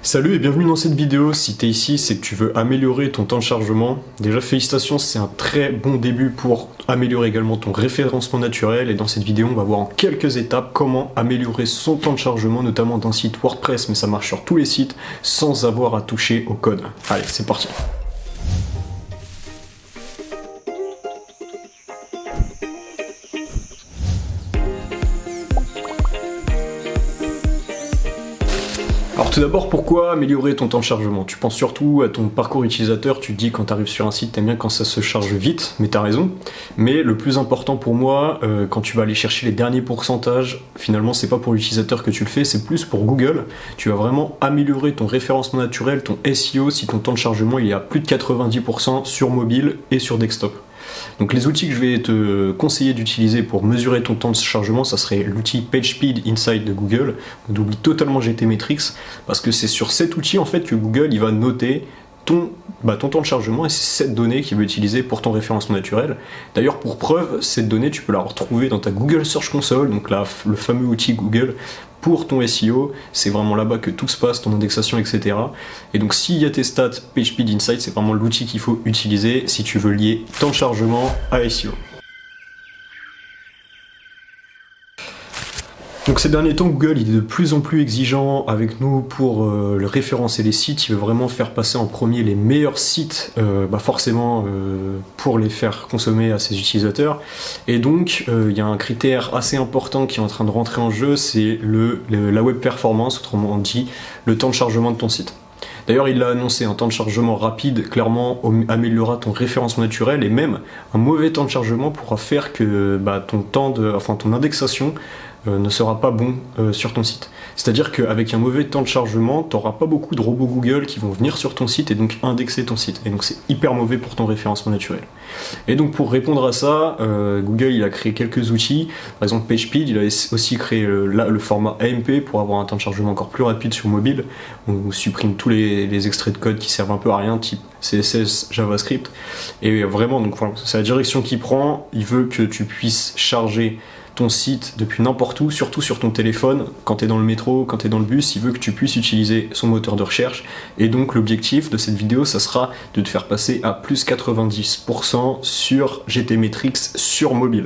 Salut et bienvenue dans cette vidéo. Si t'es ici, c'est que tu veux améliorer ton temps de chargement. Déjà félicitations, c'est un très bon début pour améliorer également ton référencement naturel. Et dans cette vidéo, on va voir en quelques étapes comment améliorer son temps de chargement, notamment d'un site WordPress, mais ça marche sur tous les sites, sans avoir à toucher au code. Allez, c'est parti. Alors tout d'abord, pourquoi améliorer ton temps de chargement? Tu penses surtout à ton parcours utilisateur, tu te dis quand tu arrives sur un site, t'aimes bien quand ça se charge vite, mais t'as raison. Mais le plus important pour moi, quand tu vas aller chercher les derniers pourcentages, finalement c'est pas pour l'utilisateur que tu le fais, c'est plus pour Google. Tu vas vraiment améliorer ton référencement naturel, ton SEO, si ton temps de chargement il est à plus de 90% sur mobile et sur desktop. Donc les outils que je vais te conseiller d'utiliser pour mesurer ton temps de chargement, ça serait l'outil PageSpeed Insight de Google. On oublie totalement GTmetrix parce que c'est sur cet outil en fait que Google il va noter ton temps de chargement et c'est cette donnée qu'il va utiliser pour ton référencement naturel. D'ailleurs pour preuve, cette donnée tu peux la retrouver dans ta Google Search Console, donc là, le fameux outil Google pour ton SEO, c'est vraiment là-bas que tout se passe, ton indexation, etc. Et donc s'il y a tes stats PageSpeed Insight, c'est vraiment l'outil qu'il faut utiliser si tu veux lier temps de chargement à SEO. Donc ces derniers temps, Google il est de plus en plus exigeant avec nous pour le référencer les sites. Il veut vraiment faire passer en premier les meilleurs sites, forcément pour les faire consommer à ses utilisateurs. Et donc il y a un critère assez important qui est en train de rentrer en jeu, c'est la web performance, autrement dit le temps de chargement de ton site. D'ailleurs, il l'a annoncé, un temps de chargement rapide, clairement, améliorera ton référencement naturel et même un mauvais temps de chargement pourra faire que ton indexation ne sera pas bon sur ton site. C'est-à-dire qu'avec un mauvais temps de chargement, tu n'auras pas beaucoup de robots Google qui vont venir sur ton site et donc indexer ton site. Et donc c'est hyper mauvais pour ton référencement naturel. Et donc pour répondre à ça, Google il a créé quelques outils. Par exemple PageSpeed, il a aussi créé le format AMP pour avoir un temps de chargement encore plus rapide sur mobile. On supprime tous les extraits de code qui servent un peu à rien, type CSS, JavaScript. Et vraiment, donc voilà, c'est la direction qu'il prend. Il veut que tu puisses charger ton site depuis n'importe où, surtout sur ton téléphone, quand tu es dans le métro, quand tu es dans le bus, il veut que tu puisses utiliser son moteur de recherche. Et donc l'objectif de cette vidéo, ça sera de te faire passer à plus 90% sur GTmetrix sur mobile.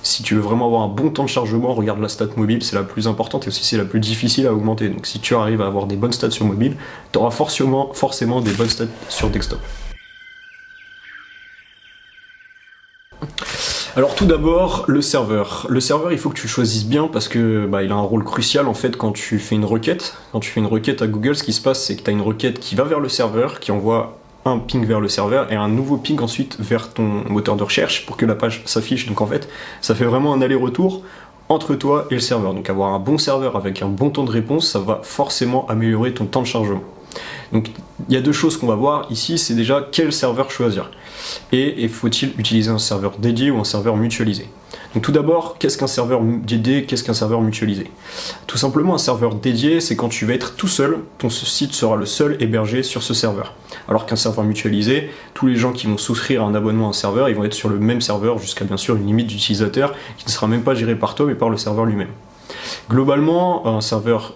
Si tu veux vraiment avoir un bon temps de chargement, regarde la stat mobile, c'est la plus importante et aussi c'est la plus difficile à augmenter. Donc si tu arrives à avoir des bonnes stats sur mobile, tu auras forcément des bonnes stats sur desktop. Alors tout d'abord, le serveur. Le serveur, il faut que tu le choisisses bien parce que il a un rôle crucial en fait quand tu fais une requête. Quand tu fais une requête à Google, ce qui se passe, c'est que tu as une requête qui va vers le serveur, qui envoie un ping vers le serveur et un nouveau ping ensuite vers ton moteur de recherche pour que la page s'affiche. Donc en fait, ça fait vraiment un aller-retour entre toi et le serveur. Donc avoir un bon serveur avec un bon temps de réponse, ça va forcément améliorer ton temps de chargement. Donc il y a deux choses qu'on va voir ici, c'est déjà quel serveur choisir. Et faut-il utiliser un serveur dédié ou un serveur mutualisé? Donc tout d'abord, qu'est-ce qu'un serveur dédié, qu'est-ce qu'un serveur mutualisé? Tout simplement, un serveur dédié, c'est quand tu vas être tout seul, ton site sera le seul hébergé sur ce serveur. Alors qu'un serveur mutualisé, tous les gens qui vont souscrire un abonnement à un serveur, ils vont être sur le même serveur jusqu'à bien sûr une limite d'utilisateurs qui ne sera même pas géré par toi mais par le serveur lui-même. Globalement, un serveur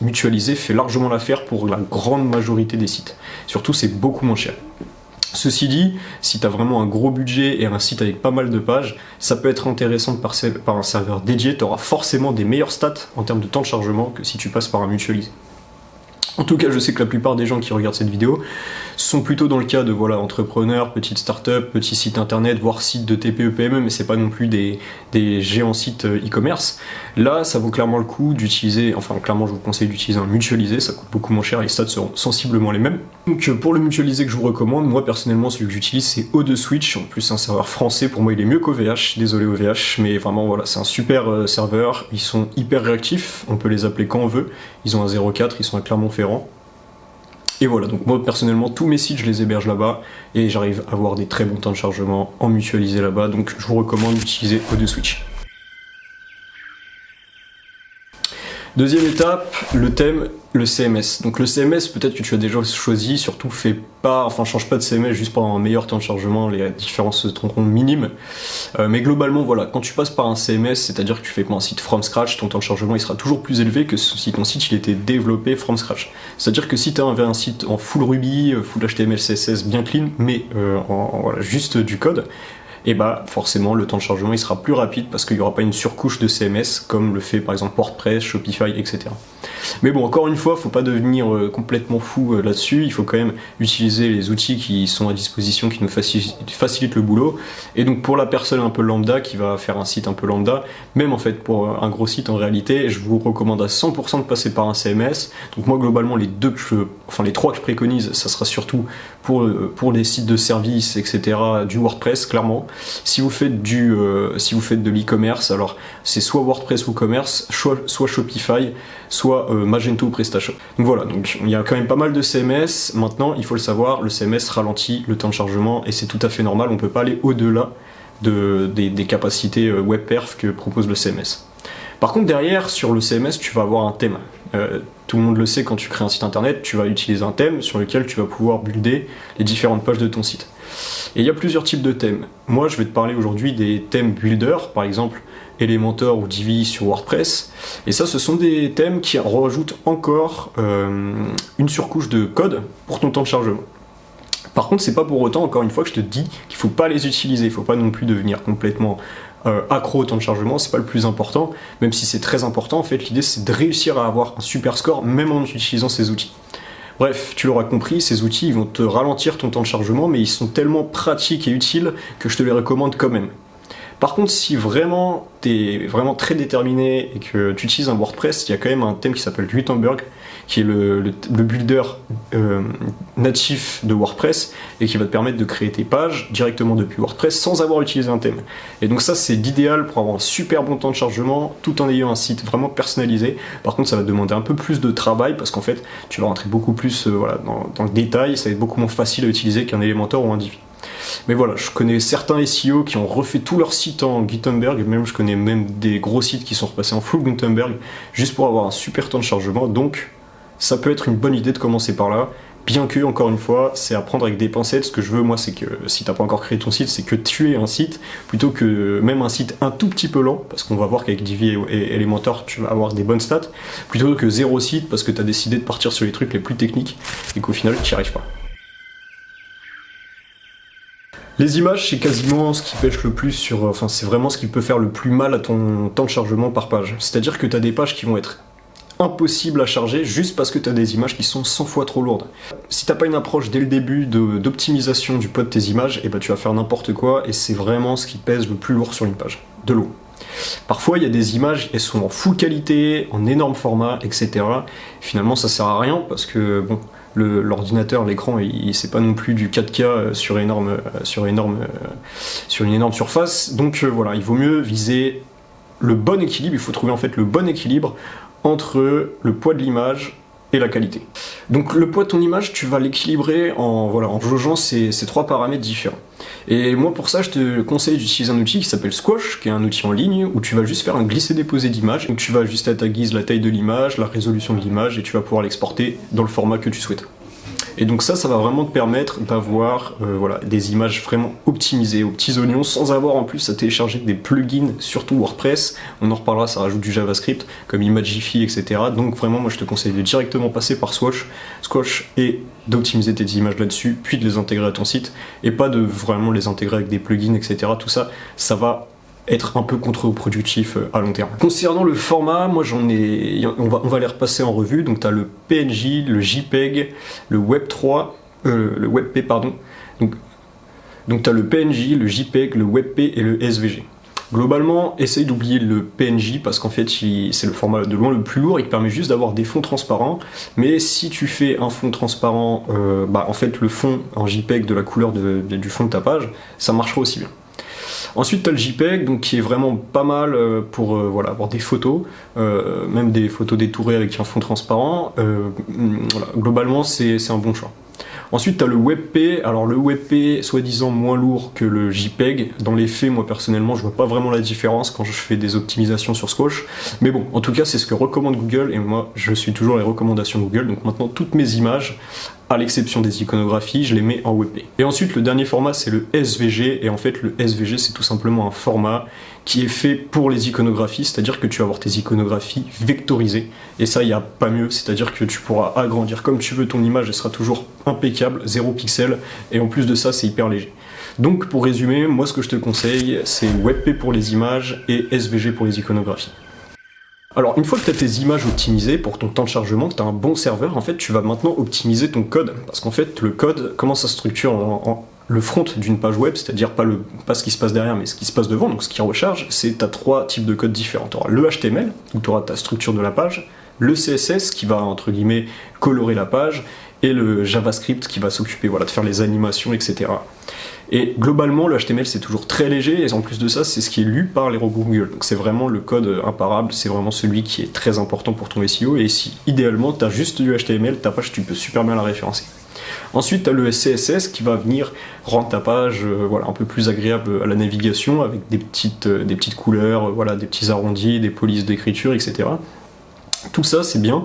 mutualisé fait largement l'affaire pour la grande majorité des sites. Surtout, c'est beaucoup moins cher. Ceci dit, si tu as vraiment un gros budget et un site avec pas mal de pages, ça peut être intéressant de passer par un serveur dédié, tu auras forcément des meilleures stats en termes de temps de chargement que si tu passes par un mutualisé. En tout cas, je sais que la plupart des gens qui regardent cette vidéo sont plutôt dans le cas de entrepreneurs, petites startups, petits sites internet, voire sites de TPE-PME, mais c'est pas non plus des géants sites e-commerce. Là, ça vaut clairement le coup d'utiliser, clairement je vous conseille d'utiliser un mutualisé, ça coûte beaucoup moins cher, les stats seront sensiblement les mêmes. Donc pour le mutualisé que je vous recommande, moi personnellement celui que j'utilise c'est O2Switch, en plus un serveur français, pour moi il est mieux qu'OVH, désolé OVH, mais vraiment voilà, c'est un super serveur, ils sont hyper réactifs, on peut les appeler quand on veut, ils ont un 0.4, ils sont à Clermont-Ferrand. Et voilà, donc moi personnellement tous mes sites je les héberge là-bas et j'arrive à avoir des très bons temps de chargement en mutualisé là-bas, donc je vous recommande d'utiliser O2Switch. Deuxième étape, le thème, le CMS. Donc le CMS, peut-être que tu as déjà choisi, surtout change pas de CMS juste pour un meilleur temps de chargement, les différences se trouveront minimes. Mais globalement, voilà, quand tu passes par un CMS, c'est-à-dire que tu fais pas un site from scratch, ton temps de chargement il sera toujours plus élevé que si ton site il était développé from scratch. C'est-à-dire que si tu as un site en full Ruby, full HTML, CSS bien clean, mais voilà, juste du code, et bah forcément le temps de chargement il sera plus rapide parce qu'il n'y aura pas une surcouche de CMS comme le fait par exemple WordPress, Shopify, etc. Mais bon, encore une fois, faut pas devenir complètement fou là-dessus, il faut quand même utiliser les outils qui sont à disposition, qui nous facilitent le boulot. Et donc pour la personne un peu lambda qui va faire un site un peu lambda, même en fait pour un gros site en réalité, je vous recommande à 100% de passer par un CMS. Donc moi globalement les trois que je préconise, ça sera surtout pour les sites de services, etc. du WordPress clairement. Si vous faites de l'e-commerce, alors c'est soit WordPress ou commerce, soit Shopify, soit Magento ou PrestaShop. Donc voilà, donc il y a quand même pas mal de CMS. Maintenant, il faut le savoir, le CMS ralentit le temps de chargement et c'est tout à fait normal. On peut pas aller au-delà des capacités web perf que propose le CMS. Par contre, derrière, sur le CMS, tu vas avoir un thème. Tout le monde le sait, quand tu crées un site internet, tu vas utiliser un thème sur lequel tu vas pouvoir builder les différentes pages de ton site. Et il y a plusieurs types de thèmes. Moi, je vais te parler aujourd'hui des thèmes builder, par exemple Elementor ou Divi sur WordPress. Et ça, ce sont des thèmes qui rajoutent encore une surcouche de code pour ton temps de chargement. Par contre, c'est pas pour autant, encore une fois, que je te dis qu'il faut pas les utiliser. Il faut pas non plus devenir complètement accro au temps de chargement, c'est pas le plus important, même si c'est très important. En fait, l'idée c'est de réussir à avoir un super score même en utilisant ces outils. Bref, tu l'auras compris, ces outils ils vont te ralentir ton temps de chargement, mais ils sont tellement pratiques et utiles que je te les recommande quand même. Par contre, si vraiment tu es vraiment très déterminé et que tu utilises un WordPress, il y a quand même un thème qui s'appelle Gutenberg, qui est le builder natif de WordPress et qui va te permettre de créer tes pages directement depuis WordPress sans avoir utilisé un thème. Et donc ça, c'est l'idéal pour avoir un super bon temps de chargement tout en ayant un site vraiment personnalisé. Par contre, ça va te demander un peu plus de travail parce qu'en fait, tu vas rentrer beaucoup plus dans le détail, ça va être beaucoup moins facile à utiliser qu'un Elementor ou un Divi. Mais voilà, je connais certains SEO qui ont refait tout leur site en Gutenberg, même je connais même des gros sites qui sont repassés en full Gutenberg juste pour avoir un super temps de chargement. Donc ça peut être une bonne idée de commencer par là, bien que, encore une fois, c'est à prendre avec des pincettes. Ce que je veux, moi, c'est que si t'as pas encore créé ton site, c'est que tu aies un site, plutôt que même un site un tout petit peu lent, parce qu'on va voir qu'avec Divi et Elementor, tu vas avoir des bonnes stats, plutôt que zéro site, parce que t'as décidé de partir sur les trucs les plus techniques, et qu'au final, tu n'y arrives pas. Les images, c'est quasiment ce qui pêche le plus c'est vraiment ce qui peut faire le plus mal à ton temps de chargement par page. C'est-à-dire que tu as des pages qui vont être impossibles à charger juste parce que tu as des images qui sont 100 fois trop lourdes. Si t'as pas une approche dès le début d'optimisation du poids de tes images, et tu vas faire n'importe quoi et c'est vraiment ce qui pèse le plus lourd sur une page, de l'eau. Parfois il y a des images, elles sont en full qualité, en énorme format, etc. Finalement ça sert à rien parce que bon, l'ordinateur, l'écran, c'est pas non plus du 4K sur une énorme surface. Donc voilà, il vaut mieux viser le bon équilibre. Il faut trouver en fait le bon équilibre entre le poids de l'image et la qualité. Donc le poids de ton image, tu vas l'équilibrer en jaugeant ces trois paramètres différents. Et moi pour ça, je te conseille d'utiliser un outil qui s'appelle Squash, qui est un outil en ligne où tu vas juste faire un glisser-déposer d'image. Donc tu vas ajuster à ta guise la taille de l'image, la résolution de l'image, et tu vas pouvoir l'exporter dans le format que tu souhaites. Et donc ça va vraiment te permettre d'avoir des images vraiment optimisées aux petits oignons sans avoir en plus à télécharger des plugins, surtout WordPress. On en reparlera, ça rajoute du JavaScript comme Imagify, etc. Donc vraiment, moi je te conseille de directement passer par Squash et d'optimiser tes images là-dessus, puis de les intégrer à ton site et pas de vraiment les intégrer avec des plugins, etc. Tout ça, ça va être un peu contre-productif à long terme. Concernant le format, moi on va les repasser en revue. Donc tu as le PNG, le JPEG, le WebP, pardon. Donc tu as le PNG, le JPEG, le WebP et le SVG. Globalement, essaye d'oublier le PNG parce qu'en fait c'est le format de loin le plus lourd, il te permet juste d'avoir des fonds transparents, mais si tu fais un fond transparent, en fait le fond en JPEG de la couleur du fond de ta page, ça marchera aussi bien. Ensuite, tu as le JPEG, donc, qui est vraiment pas mal pour avoir des photos, même des photos détourées avec un fond transparent. Globalement, c'est un bon choix. Ensuite, tu as le WebP. Alors le WebP, soi-disant moins lourd que le JPEG. Dans les faits, moi personnellement, je vois pas vraiment la différence quand je fais des optimisations sur Squash. Mais bon, en tout cas, c'est ce que recommande Google, et moi, je suis toujours les recommandations Google. Donc maintenant, toutes mes images, à l'exception des iconographies, je les mets en WebP. Et ensuite, le dernier format, c'est le SVG. Et en fait, le SVG, c'est tout simplement un format qui est fait pour les iconographies, c'est-à-dire que tu vas avoir tes iconographies vectorisées. Et ça, il n'y a pas mieux, c'est-à-dire que tu pourras agrandir comme tu veux ton image, elle sera toujours impeccable, 0 pixels, et en plus de ça, c'est hyper léger. Donc, pour résumer, moi, ce que je te conseille, c'est WebP pour les images et SVG pour les iconographies. Alors, une fois que tu as tes images optimisées pour ton temps de chargement, que tu as un bon serveur, en fait, tu vas maintenant optimiser ton code. Parce qu'en fait, le code, comment ça se structure en le front d'une page web, c'est-à-dire pas ce qui se passe derrière, mais ce qui se passe devant, donc ce qui recharge, c'est tu as 3 types de codes différents. Tu auras le HTML, où tu auras ta structure de la page, le CSS, qui va, entre guillemets, colorer la page, et le JavaScript, qui va s'occuper de faire les animations, etc. Et globalement, le HTML, c'est toujours très léger, et en plus de ça, c'est ce qui est lu par les robots Google. Donc c'est vraiment le code imparable, c'est vraiment celui qui est très important pour ton SEO, et si, idéalement, tu as juste du HTML, ta page, tu peux super bien la référencer. Ensuite, tu as le CSS qui va venir rendre ta page un peu plus agréable à la navigation avec des petites couleurs, des petits arrondis, des polices d'écriture, etc. Tout ça, c'est bien.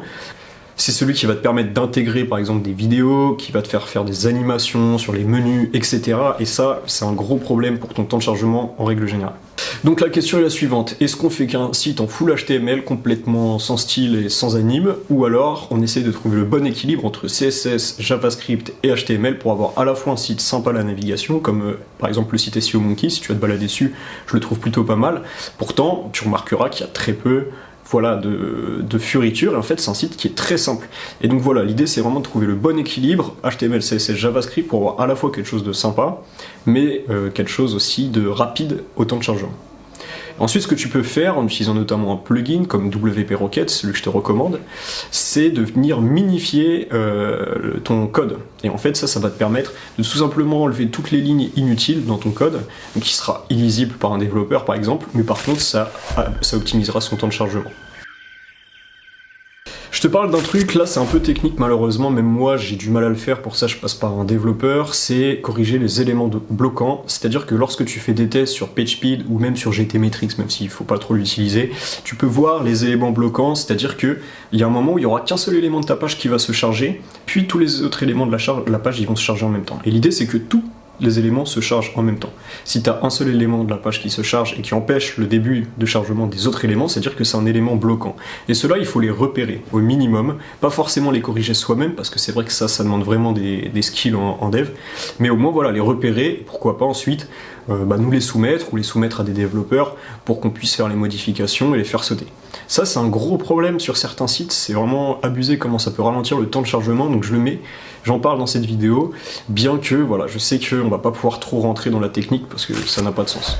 C'est celui qui va te permettre d'intégrer par exemple des vidéos, qui va te faire des animations sur les menus, etc. Et ça, c'est un gros problème pour ton temps de chargement en règle générale. Donc la question est la suivante, est-ce qu'on fait qu'un site en full HTML complètement sans style et sans anime, ou alors on essaie de trouver le bon équilibre entre CSS, JavaScript et HTML pour avoir à la fois un site sympa à la navigation, comme par exemple le site SEO Monkey, si tu vas te balader dessus, je le trouve plutôt pas mal. Pourtant, tu remarqueras qu'il y a très peu de fioritures, et en fait c'est un site qui est très simple. Et donc voilà, l'idée c'est vraiment de trouver le bon équilibre HTML, CSS, JavaScript pour avoir à la fois quelque chose de sympa, mais quelque chose aussi de rapide au temps de chargement. Ensuite, ce que tu peux faire en utilisant notamment un plugin comme WP Rocket, celui que je te recommande, c'est de venir minifier ton code. Et en fait, ça va te permettre de tout simplement enlever toutes les lignes inutiles dans ton code, donc qui sera illisible par un développeur par exemple, mais par contre, ça optimisera son temps de chargement. Je te parle d'un truc, là c'est un peu technique malheureusement, même moi j'ai du mal à le faire, pour ça je passe par un développeur, c'est corriger les éléments bloquants, c'est-à-dire que lorsque tu fais des tests sur PageSpeed ou même sur GTmetrix, même s'il ne faut pas trop l'utiliser, tu peux voir les éléments bloquants, c'est-à-dire qu'il y a un moment où il n'y aura qu'un seul élément de ta page qui va se charger, puis tous les autres éléments de la page ils vont se charger en même temps. Et l'idée c'est que tous les éléments se chargent en même temps. Si tu as un seul élément de la page qui se charge et qui empêche le début de chargement des autres éléments, c'est-à-dire que c'est un élément bloquant. Et cela, il faut les repérer au minimum, pas forcément les corriger soi-même, parce que c'est vrai que ça demande vraiment des skills en dev, mais au moins les repérer, et pourquoi pas ensuite nous les soumettre ou les soumettre à des développeurs pour qu'on puisse faire les modifications et les faire sauter. Ça, c'est un gros problème sur certains sites, c'est vraiment abusé comment ça peut ralentir le temps de chargement, donc j'en parle dans cette vidéo, bien que je sais qu'on va pas pouvoir trop rentrer dans la technique parce que ça n'a pas de sens.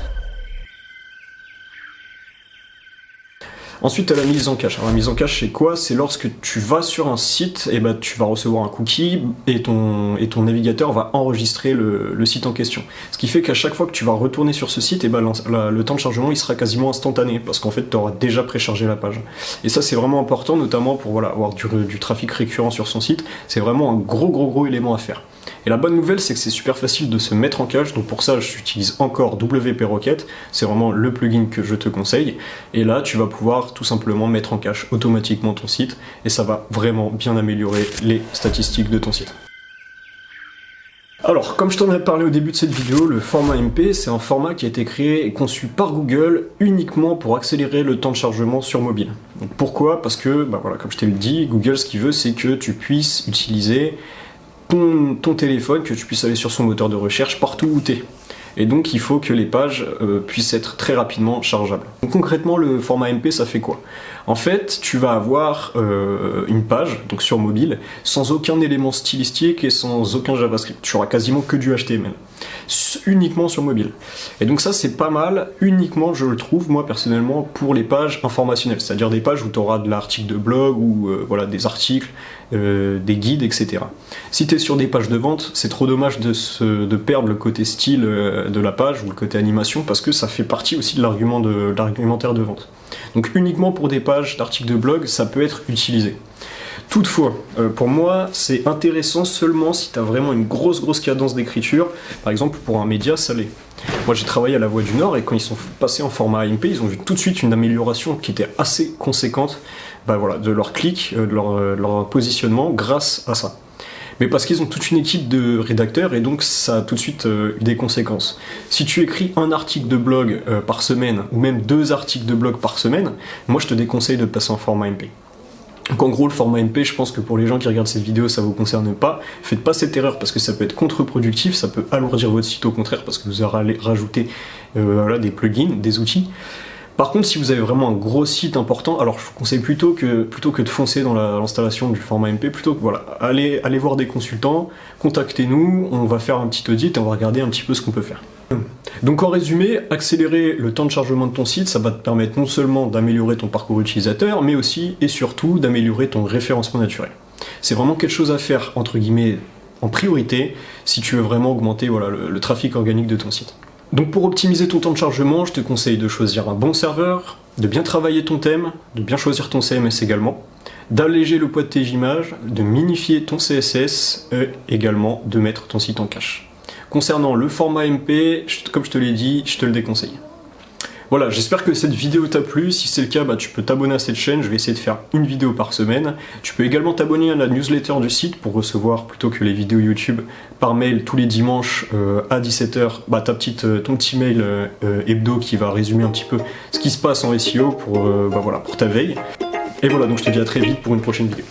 Ensuite, tu as la mise en cache. Alors, la mise en cache, c'est quoi? C'est lorsque tu vas sur un site, et tu vas recevoir un cookie et ton navigateur va enregistrer le site en question. Ce qui fait qu'à chaque fois que tu vas retourner sur ce site, le temps de chargement il sera quasiment instantané parce qu'en fait, tu auras déjà préchargé la page. Et ça, c'est vraiment important, notamment pour avoir du trafic récurrent sur son site. C'est vraiment un gros élément à faire. Et la bonne nouvelle, c'est que c'est super facile de se mettre en cache, donc pour ça j'utilise encore WP Rocket, c'est vraiment le plugin que je te conseille, et là tu vas pouvoir tout simplement mettre en cache automatiquement ton site, et ça va vraiment bien améliorer les statistiques de ton site. Alors, comme je t'en ai parlé au début de cette vidéo, le format MP, c'est un format qui a été créé et conçu par Google uniquement pour accélérer le temps de chargement sur mobile. Donc pourquoi? Parce que, comme je t'ai dit, Google, ce qu'il veut, c'est que tu puisses utiliser ton téléphone, que tu puisses aller sur son moteur de recherche partout où tu es. Et donc il faut que les pages puissent être très rapidement chargeables. Donc concrètement, le format MP, ça fait quoi? En fait, tu vas avoir une page, donc sur mobile, sans aucun élément stylistique et sans aucun JavaScript. Tu auras quasiment que du HTML. Uniquement sur mobile. Et donc ça, c'est pas mal, uniquement, je le trouve, moi, personnellement, pour les pages informationnelles. C'est-à-dire des pages où tu auras de l'article de blog, ou des articles, des guides, etc. Si tu es sur des pages de vente, c'est trop dommage de perdre le côté style de la page, ou le côté animation, parce que ça fait partie aussi de l'argumentaire de vente. Donc uniquement pour des pages d'articles de blog, ça peut être utilisé. Toutefois, pour moi, c'est intéressant seulement si tu as vraiment une grosse cadence d'écriture. Par exemple, pour un média, ça l'est. Moi, j'ai travaillé à La Voix du Nord et quand ils sont passés en format AMP, ils ont vu tout de suite une amélioration qui était assez conséquente voilà, de leur clic, de leur positionnement grâce à ça. Mais parce qu'ils ont toute une équipe de rédacteurs et donc ça a tout de suite eu des conséquences. Si tu écris un article de blog par semaine ou même 2 articles de blog par semaine, moi je te déconseille de passer en format MP. Donc en gros le format MP, je pense que pour les gens qui regardent cette vidéo ça vous concerne pas. Faites pas cette erreur parce que ça peut être contre-productif, ça peut alourdir votre site au contraire parce que vous allez rajouter voilà, des plugins, des outils. Par contre, si vous avez vraiment un gros site important, alors je vous conseille plutôt que de foncer dans l'installation du format MP, plutôt que voilà, allez voir des consultants, contactez-nous, on va faire un petit audit et on va regarder un petit peu ce qu'on peut faire. Donc en résumé, accélérer le temps de chargement de ton site, ça va te permettre non seulement d'améliorer ton parcours utilisateur, mais aussi et surtout d'améliorer ton référencement naturel. C'est vraiment quelque chose à faire, entre guillemets, en priorité, si tu veux vraiment augmenter voilà, le trafic organique de ton site. Donc pour optimiser ton temps de chargement, je te conseille de choisir un bon serveur, de bien travailler ton thème, de bien choisir ton CMS également, d'alléger le poids de tes images, de minifier ton CSS et également de mettre ton site en cache. Concernant le format MP, comme je te l'ai dit, je te le déconseille. Voilà, j'espère que cette vidéo t'a plu. Si c'est le cas, tu peux t'abonner à cette chaîne. Je vais essayer de faire une vidéo par semaine. Tu peux également t'abonner à la newsletter du site pour recevoir, plutôt que les vidéos YouTube, par mail tous les dimanches à 17 h, ton petit mail hebdo qui va résumer un petit peu ce qui se passe en SEO pour ta veille. Et voilà, donc je te dis à très vite pour une prochaine vidéo.